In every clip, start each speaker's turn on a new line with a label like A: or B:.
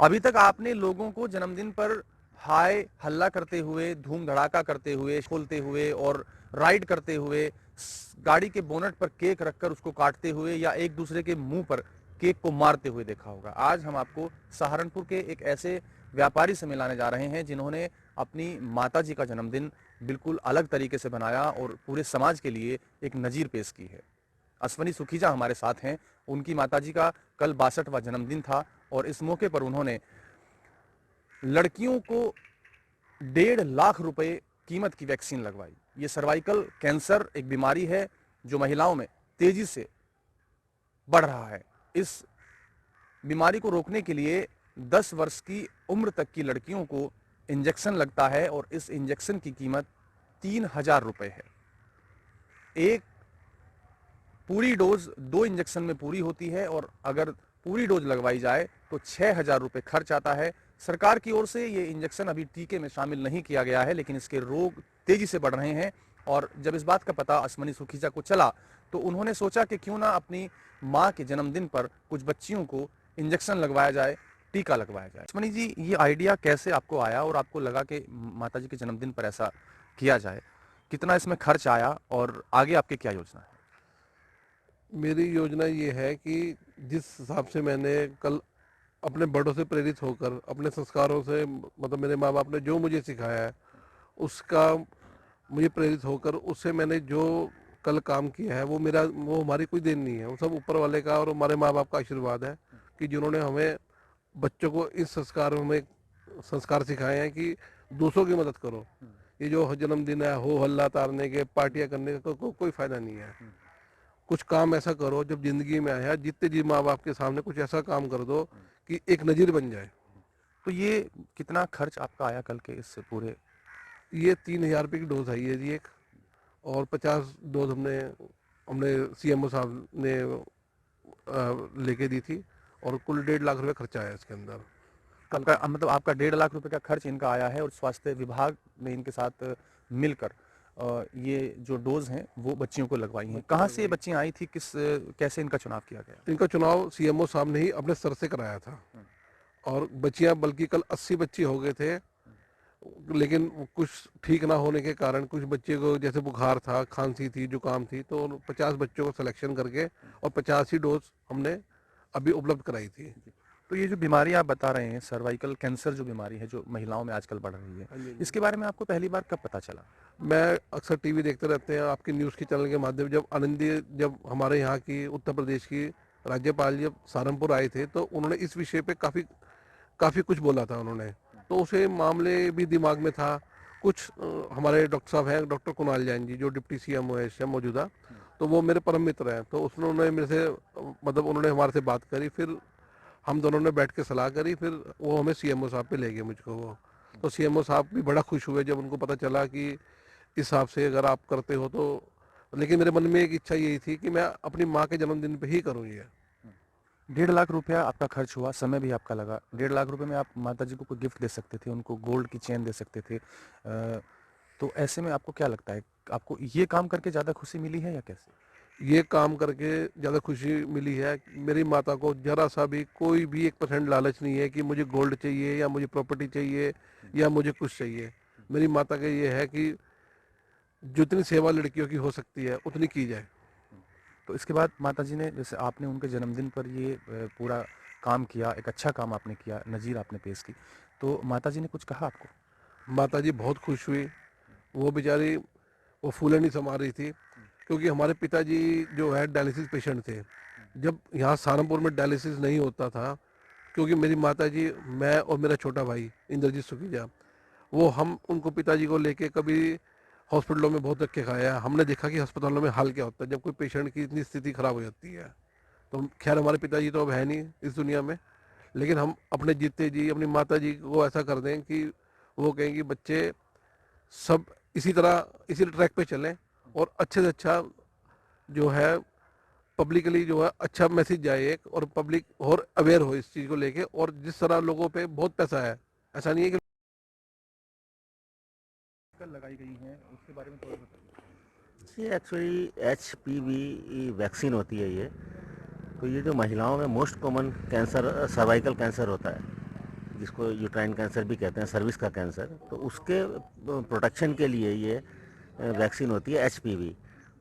A: अभी तक आपने लोगों को जन्मदिन पर हाय हल्ला करते हुए, धूम धड़ाका करते हुए, खोलते हुए और राइड करते हुए, गाड़ी के बोनट पर केक रखकर उसको काटते हुए या एक दूसरे के मुंह पर केक को मारते हुए देखा होगा। आज हम आपको सहारनपुर के एक ऐसे व्यापारी से मिलाने जा रहे हैं जिन्होंने अपनी माताजी का जन्मदिन बिल्कुल अलग तरीके से बनाया और पूरे समाज के लिए एक नजीर पेश की है। अश्वनी सुखीजा हमारे साथ हैं। उनकी माताजी का कल 62वां जन्मदिन था और इस मौके पर उन्होंने लड़कियों को 1.5 लाख रुपए कीमत की वैक्सीन लगवाई। ये सर्वाइकल कैंसर एक बीमारी है जो महिलाओं में तेजी से बढ़ रहा है। इस बीमारी को रोकने के लिए 10 वर्ष की उम्र तक की लड़कियों को इंजेक्शन लगता है और इस इंजेक्शन की कीमत 3,000 रुपए है। एक पूरी डोज 2 इंजेक्शन में पूरी होती है और अगर पूरी डोज लगवाई जाए तो 6,000 रुपए खर्च आता है। सरकार की ओर से ये इंजेक्शन अभी टीके में शामिल नहीं किया गया है, लेकिन इसके रोग तेजी से बढ़ रहे हैं। और जब इस बात का पता अश्वनी सुखीजा को चला तो उन्होंने सोचा कि क्यों ना अपनी माँ के जन्मदिन पर कुछ बच्चियों को इंजेक्शन लगवाया जाए, टीका लगवाया जाए। अश्वनी जी, ये आइडिया कैसे आपको आया और आपको लगा कि माता जी के जन्मदिन पर ऐसा किया जाए? कितना इसमें खर्च आया और आगे आपकी क्या योजना है?
B: मेरी योजना ये है कि जिस हिसाब से मैंने कल अपने बड़ों से प्रेरित होकर अपने संस्कारों से मतलब मेरे माँ बाप ने जो मुझे सिखाया है उसका मुझे प्रेरित होकर उससे मैंने जो कल काम किया है वो हमारी कोई देन नहीं है, वो सब ऊपर वाले का और हमारे माँ बाप का आशीर्वाद है कि जिन्होंने हमें बच्चों को इस संस्कारों में संस्कार सिखाए हैं कि दूसरों की मदद करो। ये जो जन्मदिन है हो हल्ला तारने के पार्टियां करने का कोई फायदा नहीं है। कुछ काम ऐसा करो जब जिंदगी में आया जितने जी माँ बाप के सामने कुछ ऐसा काम कर दो कि एक नज़ीर बन जाए।
A: तो ये कितना खर्च आपका आया कल के इस पूरे?
B: ये 3,000 रुपये की डोज आई है जी एक, और 50 डोज हमने हमने सीएमओ साहब ने लेके दी थी और कुल 1.5 लाख रुपए खर्चा आया इसके अंदर।
A: आपका मतलब आपका 1.5 लाख रुपए का खर्च इनका आया है और स्वास्थ्य विभाग ने इनके साथ मिलकर ये जो डोज हैं वो बच्चियों को लगवाई हैं। कहाँ से ये बच्चियां आई थी, कैसे इनका चुनाव किया गया?
B: इनका चुनाव सीएमओ साहब ने ही अपने सर से कराया था और बच्चियां बल्कि कल 80 बच्चे हो गए थे, लेकिन कुछ ठीक ना होने के कारण कुछ बच्चे को जैसे बुखार था, खांसी थी, जुकाम थी, तो 50 बच्चों को सिलेक्शन करके और 50 ही डोज हमने अभी उपलब्ध कराई थी।
A: तो ये जो बीमारी आप बता रहे हैं, सर्वाइकल कैंसर जो बीमारी है जो महिलाओं में आजकल बढ़ रही है, इसके बारे में आपको पहली बार कब पता चला?
B: मैं अक्सर टीवी देखते रहते हैं आपके न्यूज़ के चैनल के माध्यम, जब हमारे यहाँ की उत्तर प्रदेश की राज्यपाल जब सहारनपुर आए थे तो उन्होंने इस विषय पे काफ़ी काफ़ी कुछ बोला था उन्होंने, तो उसे मामले भी दिमाग में था। कुछ हमारे डॉक्टर साहब हैं, डॉक्टर कुणाल जैन जी जो डिप्टी सीएम है इस टाइम मौजूदा, तो वो मेरे परम मित्र हैं, तो उन्होंने मेरे से मतलब उन्होंने हमारे से बात करी, फिर हम दोनों ने बैठ के सलाह करी, फिर वो हमें सीएमओ साहब पे ले गए मुझको वो। तो सीएमओ साहब भी बड़ा खुश हुए जब उनको पता चला कि इस हिसाब से अगर आप करते हो तो। लेकिन मेरे मन में एक इच्छा यही थी कि मैं अपनी माँ के जन्मदिन पे ही करूँ ये।
A: 1.5 लाख रुपया आपका खर्च हुआ, समय भी आपका लगा। 1.5 लाख रुपए में आप माता जी को कोई गिफ्ट दे सकते थे, उनको गोल्ड की चेन दे सकते थे। तो ऐसे में आपको क्या लगता है, आपको ये काम करके ज़्यादा खुशी मिली है या कैसे?
B: ये काम करके ज़्यादा खुशी मिली है। मेरी माता को जरा सा भी कोई भी 1% लालच नहीं है कि मुझे गोल्ड चाहिए या मुझे प्रॉपर्टी चाहिए या मुझे कुछ चाहिए। मेरी माता का ये है कि जितनी सेवा लड़कियों की हो सकती है उतनी की जाए।
A: तो इसके बाद माताजी ने, जैसे आपने उनके जन्मदिन पर ये पूरा काम किया, एक अच्छा काम आपने किया, नज़ीर आपने पेश की, तो माताजी ने कुछ कहा आपको?
B: माता जी बहुत खुश हुई। वो बेचारी वो फूले नहीं समा रही थी, क्योंकि हमारे पिताजी जो है डायलिसिस पेशेंट थे। जब यहाँ सहारनपुर में डायलिसिस नहीं होता था, क्योंकि मेरी माता जी, मैं और मेरा छोटा भाई इंद्रजीत सुखीजा, वो हम उनको पिताजी को लेके कभी हॉस्पिटलों में बहुत धक्के खाए हैं। हमने देखा कि अस्पतालों में हाल क्या होता है जब कोई पेशेंट की इतनी स्थिति खराब हो जाती है। तो खैर हमारे पिताजी तो अब है नहीं इस दुनिया में, लेकिन हम अपने जीते जी अपनी माता जी को ऐसा कर दें कि वो कहें कि बच्चे सब इसी तरह इसी ट्रैक पे चलें और अच्छे से अच्छा जो है पब्लिकली जो है अच्छा मैसेज जाए एक, और पब्लिक और अवेयर हो इस चीज़ को लेके। और जिस तरह लोगों पे बहुत पैसा है, ऐसा नहीं है कि
A: लगाई गई हैं, उसके बारे में थोड़ा बताइए।
C: ये एक्चुअली HPV वैक्सीन होती है ये। तो ये जो महिलाओं में most common cancer cervical cancer होता है, जिसको यूट्राइन कैंसर भी कहते हैं, सर्विक्स का कैंसर, तो उसके प्रोटेक्शन के लिए ये वैक्सीन होती है HPV।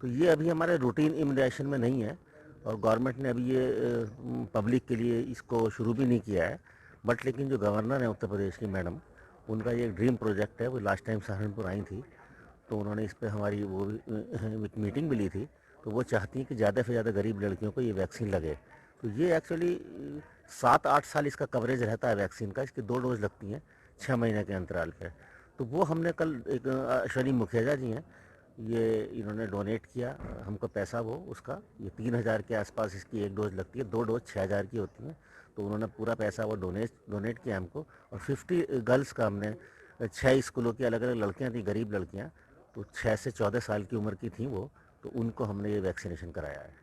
C: तो ये अभी हमारे रूटीन इम्यूनाइजेशन में नहीं है और गवर्नमेंट ने अभी ये पब्लिक के लिए इसको शुरू भी नहीं किया है। बट लेकिन जो गवर्नर है उत्तर प्रदेश की मैडम, उनका ये एक ड्रीम प्रोजेक्ट है। वो लास्ट टाइम सहारनपुर आई थी तो उन्होंने इस पर हमारी वो एक मीटिंग भी ली थी। तो वो चाहती हैं कि ज़्यादा से ज़्यादा गरीब लड़कियों को ये वैक्सीन लगे। तो ये एक्चुअली 7-8 साल इसका कवरेज रहता है वैक्सीन का। इसकी 2 डोज लगती हैं 6 महीने के अंतराल पे। तो वो हमने कल एक अश्वनी मुखिया जी हैं, ये इन्होंने डोनेट किया हमको पैसा, वो उसका ये 3,000 के आसपास इसकी 1 डोज लगती है। 2 डोज 6,000 की होती हैं। तो उन्होंने पूरा पैसा वो डोनेट किया हमको। और 50 गर्ल्स का हमने 6 स्कूलों की अलग अलग लड़कियाँ थी, गरीब लड़कियाँ, तो 6 से 14 साल की उम्र की थी वो, तो उनको हमने ये वैक्सीनेशन कराया है।